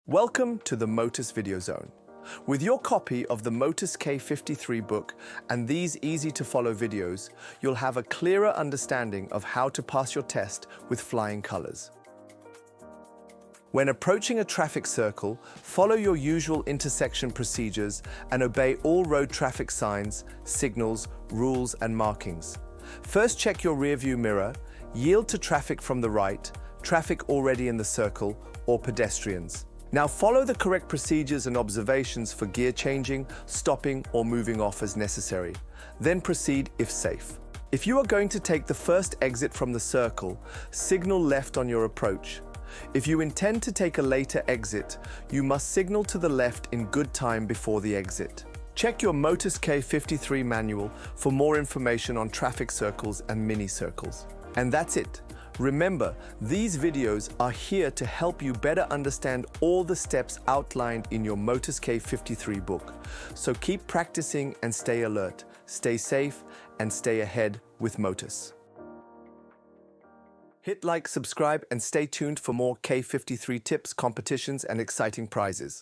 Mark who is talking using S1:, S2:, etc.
S1: Welcome to the Motus Video Zone. With your copy of the Motus K53 book and these easy-to-follow videos, you'll have a clearer understanding of how to pass your test with flying colors. When approaching a traffic circle, follow your usual intersection procedures and obey all road traffic signs, signals, rules, and markings. First, check your rearview mirror, yield to traffic from the right, traffic already in the circle, or pedestrians. Now follow the correct procedures and observations for gear changing, stopping, or moving off as necessary. Then proceed if safe. If you are going to take the first exit from the circle, signal left on your approach. If you intend to take a later exit, you must signal to the left in good time before the exit. Check your Motus K53 Manual for more information on traffic circles and mini-circles. And that's it. Remember, these videos are here to help you better understand all the steps outlined in your Motus K53 book. So keep practicing and stay alert, stay safe, and stay ahead with Motus. Hit like, subscribe, and stay tuned for more K53 tips, competitions, and exciting prizes.